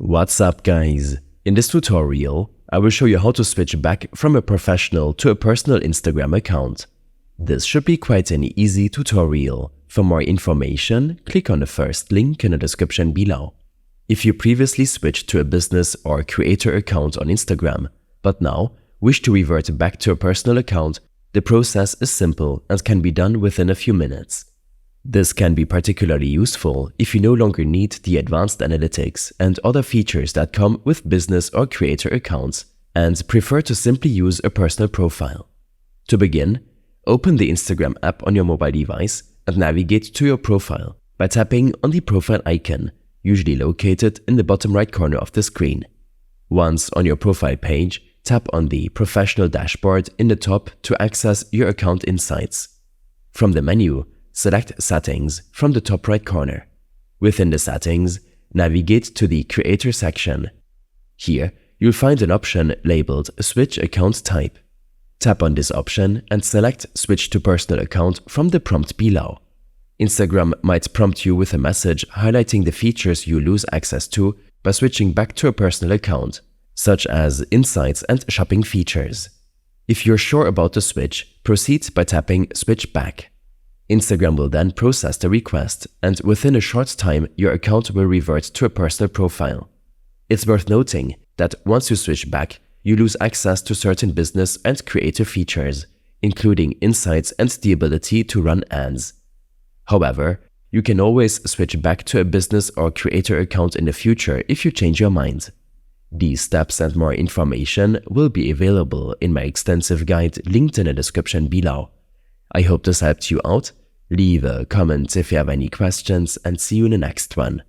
What's up, guys? In this tutorial, I will show you how to switch back from a professional to a personal Instagram account. This should be quite an easy tutorial. For more information, click on the first link in the description below. If you previously switched to a business or creator account on Instagram, but now wish to revert back to a personal account, the process is simple and can be done within a few minutes. This can be particularly useful if you no longer need the advanced analytics and other features that come with business or creator accounts and prefer to simply use a personal profile. To begin, open the Instagram app on your mobile device and navigate to your profile by tapping on the profile icon, usually located in the bottom right corner of the screen. Once on your profile page, tap on the Professional dashboard in the top to access your account insights. From the menu, select Settings from the top right corner. Within the settings, navigate to the Creator section. Here, you'll find an option labeled Switch Account Type. Tap on this option and select Switch to Personal Account from the prompt below. Instagram might prompt you with a message highlighting the features you lose access to by switching back to a personal account, such as insights and shopping features. If you're sure about the switch, proceed by tapping Switch Back. Instagram will then process the request, and within a short time, your account will revert to a personal profile. It's worth noting that once you switch back, you lose access to certain business and creator features, including insights and the ability to run ads. However, you can always switch back to a business or creator account in the future if you change your mind. These steps and more information will be available in my extensive guide linked in the description below. I hope this helped you out. Leave a comment if you have any questions and see you in the next one.